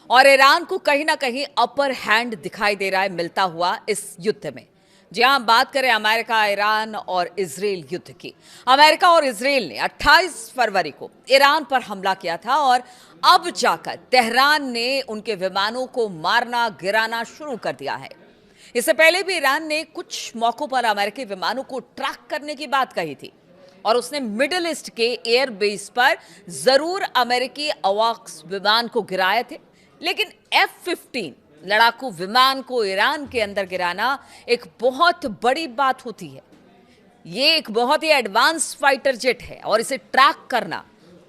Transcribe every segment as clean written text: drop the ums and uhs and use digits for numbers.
और ईरान को कहीं ना कहीं अपर हैंड दिखाई दे रहा है मिलता हुआ इस युद्ध में। जी हां, बात करें अमेरिका, ईरान और इजराइल युद्ध की। अमेरिका और इजराइल ने 28 फरवरी को ईरान पर हमला किया था और अब जाकर तेहरान ने उनके विमानों को मारना गिराना शुरू कर दिया है। इससे पहले भी ईरान ने कुछ मौकों पर अमेरिकी विमानों को ट्रैक करने की बात कही थी और उसने मिडिल ईस्ट के एयर बेस पर जरूर अमेरिकी अवाक्स विमान को गिराए थे, लेकिन F-15 लड़ाकू विमान को ईरान के अंदर गिराना एक बहुत बड़ी बात होती है। ये एक बहुत ही एडवांस फाइटर जेट है और इसे ट्रैक करना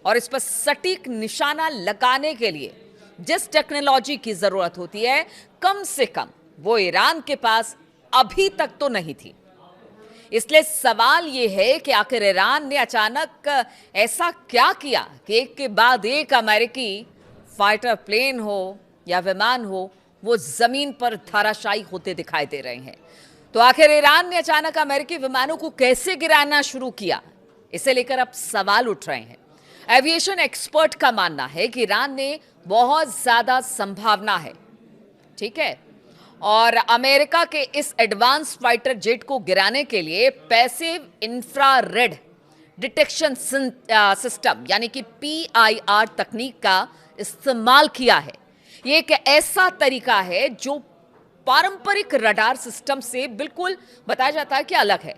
और इस पर सटीक निशाना लगाने के लिए जिस टेक्नोलॉजी की जरूरत होती है, कम से कम वो ईरान के पास अभी तक तो नहीं थी। इसलिए सवाल ये है कि आखिर ईरान ने अचानक ऐसा क्या किया कि एक के बाद एक अमेरिकी फाइटर प्लेन हो या विमान हो वो जमीन पर धराशायी होते दिखाई दे रहे हैं। तो आखिर ईरान ने अचानक अमेरिकी विमानों को कैसे गिराना शुरू किया, इसे लेकर अब सवाल उठ रहे हैं। एविएशन एक्सपर्ट का मानना है कि ईरान ने बहुत ज्यादा संभावना है, ठीक है, और अमेरिका के इस एडवांस फाइटर जेट को गिराने के लिए पैसिव इंफ्रारेड डिटेक्शन सिस्टम यानी कि PIR तकनीक का इस्तेमाल किया है। ये एक ऐसा तरीका है जो पारंपरिक रडार सिस्टम से बिल्कुल बताया जाता है कि अलग है।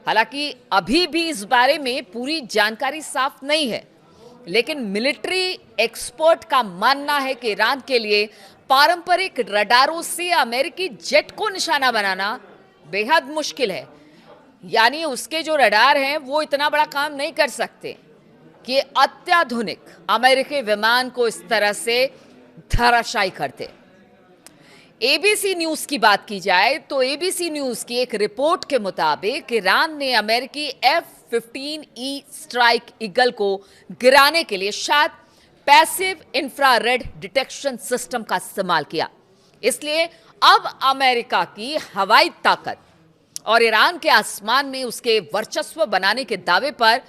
हालांकि अभी भी इस बारे में पूरी जानकारी साफ नहीं है, लेकिन मिलिट्री एक्सपर्ट का मानना है कि ईरान के लिए पारंपरिक रडारों से अमेरिकी जेट को निशाना बनाना बेहद मुश्किल है। यानी उसके जो रडार हैं वो इतना बड़ा काम नहीं कर सकते कि अत्याधुनिक अमेरिकी विमान को इस तरह से धराशायी करते। ABC न्यूज की बात की जाए तो ABC न्यूज की एक रिपोर्ट के मुताबिक ईरान ने अमेरिकी F-15E स्ट्राइक ईगल को गिराने के लिए शायद पैसिव इंफ्रारेड डिटेक्शन सिस्टम का इस्तेमाल किया। इसलिए अब अमेरिका की हवाई ताकत और ईरान के आसमान में उसके वर्चस्व बनाने के दावे पर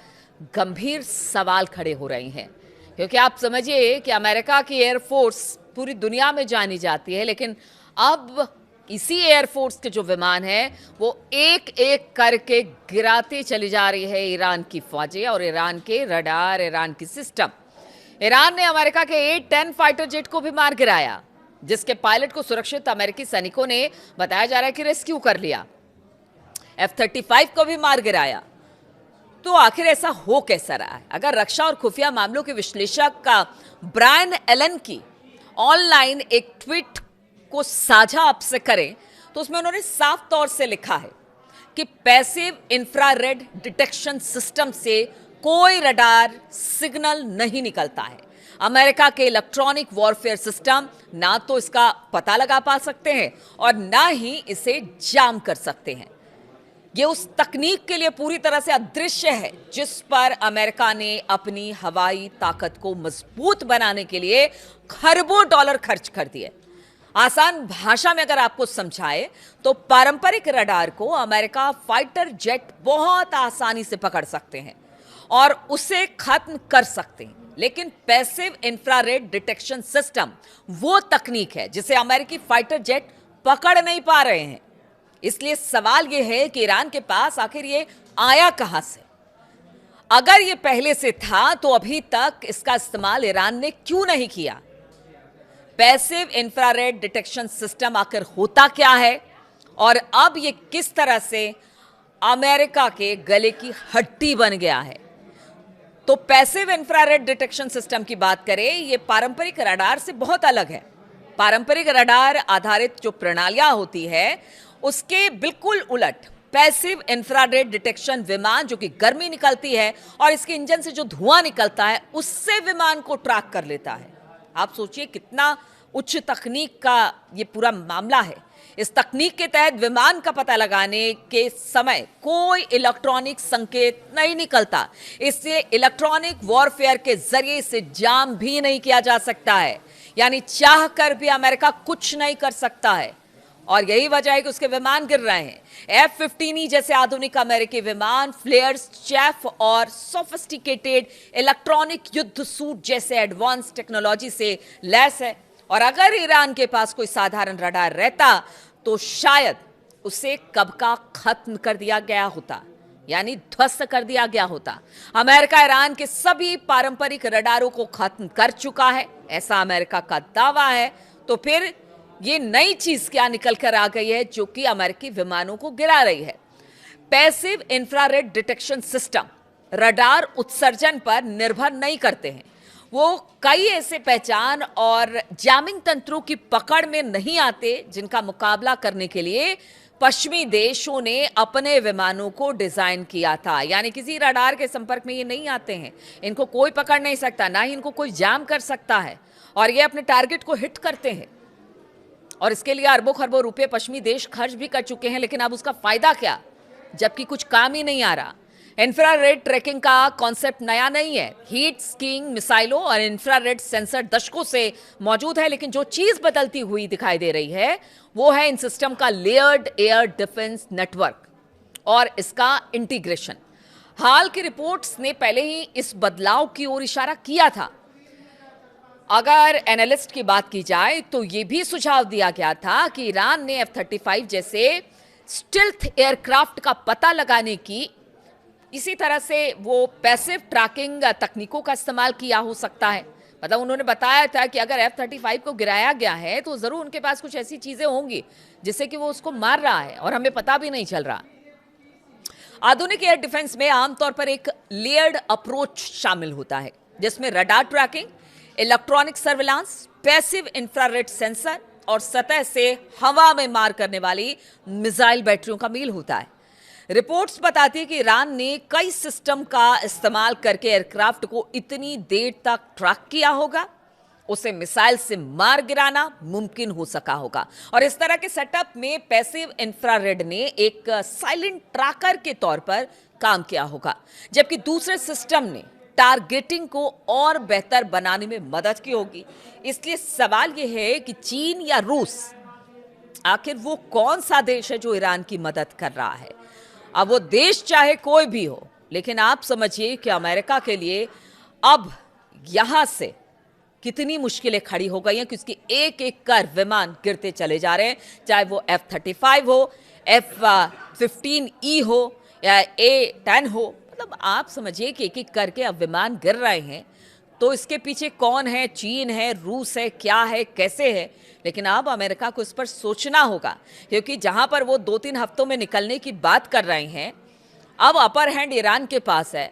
गंभीर सवाल खड़े हो रहे हैं। क्योंकि आप समझिए कि अमेरिका की एयरफोर्स पूरी दुनिया में जानी जाती है, लेकिन अब इसी एयरफोर्स के जो विमान हैं वो एक एक करके गिराते चली जा रही है ईरान की फौजें और ईरान के रडार, ईरान की सिस्टम। ईरान ने अमेरिका के A-10 फाइटर जेट को भी मार गिराया, जिसके पायलट को सुरक्षित अमेरिकी सैनिकों ने बताया जा रहा है कि रेस्क्यू कर लिया। F-35 को भी मार गिराया। तो आखिर ऐसा हो कैसा रहा है? अगर रक्षा और खुफिया मामलों के विश्लेषक का ब्रायन एलन की ऑनलाइन एक ट्वीट को साझा आपसे करें तो उसमें उन्होंने साफ तौर से लिखा है कि पैसिव इंफ्रारेड डिटेक्शन सिस्टम से कोई रडार सिग्नल नहीं निकलता है। अमेरिका के इलेक्ट्रॉनिक वॉरफेयर सिस्टम ना तो इसका पता लगा पा सकते हैं और ना ही इसे जाम कर सकते हैं। ये उस तकनीक के लिए पूरी तरह से अदृश्य है जिस पर अमेरिका ने अपनी हवाई ताकत को मजबूत बनाने के लिए खरबों डॉलर खर्च कर दिए। आसान भाषा में अगर आपको समझाए तो पारंपरिक रडार को अमेरिका फाइटर जेट बहुत आसानी से पकड़ सकते हैं और उसे खत्म कर सकते हैं, लेकिन पैसिव इंफ्रारेड डिटेक्शन सिस्टम वो तकनीक है जिसे अमेरिकी फाइटर जेट पकड़ नहीं पा रहे हैं। इसलिए सवाल यह है कि ईरान के पास आखिर ये आया कहां से? अगर ये पहले से था तो अभी तक इसका इस्तेमाल ईरान ने क्यों नहीं किया? पैसिव इंफ्रारेड डिटेक्शन सिस्टम आखिर होता क्या है और अब ये किस तरह से अमेरिका के गले की हड्डी बन गया है? तो पैसिव इंफ्रारेड डिटेक्शन सिस्टम की बात करें, ये पारंपरिक रडार से बहुत अलग है। पारंपरिक रडार आधारित जो प्रणालियां होती है उसके बिल्कुल उलट पैसिव इंफ्रारेड डिटेक्शन विमान, जो कि गर्मी निकलती है और इसके इंजन से जो धुआं निकलता है उससे विमान को ट्रैक कर लेता है। आप सोचिए कितना उच्च तकनीक का ये पूरा मामला है। इस तकनीक के तहत विमान का पता लगाने के समय कोई इलेक्ट्रॉनिक संकेत नहीं निकलता, इससे इलेक्ट्रॉनिक वॉरफेयर के जरिए से जाम भी नहीं किया जा सकता है। यानी चाह कर भी अमेरिका कुछ नहीं कर सकता है और यही वजह है कि उसके विमान गिर रहे हैं। F-15E जैसे आधुनिक अमेरिकी विमान फ्लेयर्स, चैफ और सोफिस्टिकेटेड इलेक्ट्रॉनिक युद्ध सूट जैसे एडवांस टेक्नोलॉजी से लैस है और अगर ईरान के पास कोई साधारण रडार रहता तो शायद उसे कब का खत्म कर दिया गया होता, यानी ध्वस्त कर दिया गया होता। अमेरिका ईरान के सभी पारंपरिक रडारों को खत्म कर चुका है, ऐसा अमेरिका का दावा है। तो फिर ये नई चीज क्या निकल कर आ गई है जो कि अमेरिकी विमानों को गिरा रही है? Passive infrared detection system radar उत्सर्जन पर निर्भर नहीं करते हैं। वो कई ऐसे पहचान और जैमिंग तंत्रों की पकड़ में नहीं आते जिनका मुकाबला करने के लिए पश्चिमी देशों ने अपने विमानों को डिजाइन किया था। यानी किसी रडार के संपर्क में ये नहीं आते हैं, इनको कोई पकड़ नहीं सकता, ना ही इनको कोई जाम कर सकता है, और ये अपने टारगेट को हिट करते हैं। और इसके लिए अरबों खरबों रुपए पश्चिमी देश खर्च भी कर चुके हैं, लेकिन अब उसका फायदा क्या, जबकि कुछ काम ही नहीं आ रहा। इंफ्रारेड ट्रैकिंग का कॉन्सेप्ट नया नहीं है। हीट स्कीइंग मिसाइलों और इंफ्रारेड सेंसर दशकों से मौजूद है, लेकिन जो चीज बदलती हुई दिखाई दे रही है वो है इन सिस्टम का लेयर्ड एयर डिफेंस नेटवर्क और इसका इंटीग्रेशन। हाल की रिपोर्ट्स ने पहले ही इस बदलाव की ओर इशारा किया था। अगर एनालिस्ट की बात की जाए तो यह भी सुझाव दिया गया था कि ईरान ने F-35 जैसे स्टिल्थ एयरक्राफ्ट का पता लगाने की, इसी तरह से वो पैसिव ट्रैकिंग तकनीकों का इस्तेमाल किया हो सकता है। मतलब उन्होंने बताया था कि अगर F-35 को गिराया गया है तो जरूर उनके पास कुछ ऐसी चीजें होंगी जिससे कि वो उसको मार रहा है और हमें पता भी नहीं चल रहा। आधुनिक एयर डिफेंस में आमतौर पर एक लेयर्ड अप्रोच शामिल होता है, जिसमें radar tracking, electronic surveillance, passive infrared sensor और सतह से हवा में मार करने वाली मिसाइल बैटरियों का मेल होता है। रिपोर्ट्स बताती है कि ईरान ने कई सिस्टम का इस्तेमाल करके एयरक्राफ्ट को इतनी देर तक ट्रैक किया होगा, उसे मिसाइल से मार गिराना मुमकिन हो सका होगा। और इस तरह के सेटअप में पैसिव इंफ्रारेड ने एक साइलेंट ट्रैकर के तौर पर काम किया होगा, जबकि दूसरे सिस्टम ने टारगेटिंग को और बेहतर बनाने में मदद की होगी। इसलिए सवाल यह है कि चीन या रूस, आखिर वो कौन सा देश है जो ईरान की मदद कर रहा है? अब वो देश चाहे कोई भी हो, लेकिन आप समझिए कि अमेरिका के लिए अब यहां से कितनी मुश्किलें खड़ी हो गई हैं कि उसकी एक एक कर विमान गिरते चले जा रहे हैं, चाहे वो F-35 हो, F-15E हो या A-10 हो। मतलब आप समझिए कि एक एक करके अब विमान गिर रहे हैं। तो इसके पीछे कौन है? चीन है, रूस है, क्या है, कैसे है? लेकिन अब अमेरिका को इस पर सोचना होगा, क्योंकि जहां पर वो 2-3 हफ्तों में निकलने की बात कर रहे हैं, अब अपर हैंड ईरान के पास है।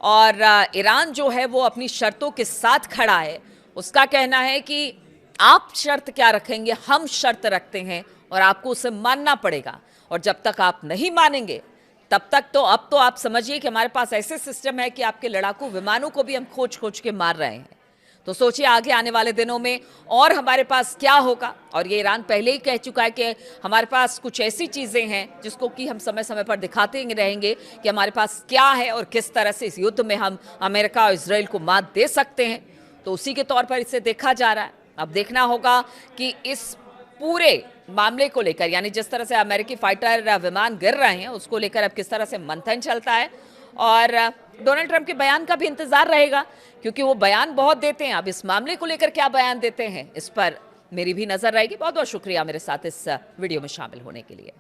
और ईरान जो है वो अपनी शर्तों के साथ खड़ा है। उसका कहना है कि आप शर्त क्या रखेंगे, हम शर्त रखते हैं और आपको उसे मानना पड़ेगा। और जब तक आप नहीं मानेंगे तब तक तो अब तो आप समझिए कि हमारे पास ऐसे सिस्टम है कि आपके लड़ाकू विमानों को भी हम खोज खोज के मार रहे हैं। तो सोचिए आगे आने वाले दिनों में और हमारे पास क्या होगा। और ये ईरान पहले ही कह चुका है कि हमारे पास कुछ ऐसी चीजें हैं जिसको कि हम समय समय पर दिखाते रहेंगे कि हमारे पास क्या है और किस तरह से इस युद्ध में हम अमेरिका और इजराइल को मात दे सकते हैं। तो उसी के तौर पर इसे देखा जा रहा है। अब देखना होगा कि इस पूरे मामले को लेकर, यानी जिस तरह से अमेरिकी फाइटर विमान गिर रहे हैं उसको लेकर अब किस तरह से मंथन चलता है। और डोनाल्ड ट्रंप के बयान का भी इंतजार रहेगा, क्योंकि वो बयान बहुत देते हैं। अब इस मामले को लेकर क्या बयान देते हैं, इस पर मेरी भी नजर रहेगी। बहुत बहुत शुक्रिया मेरे साथ इस वीडियो में शामिल होने के लिए।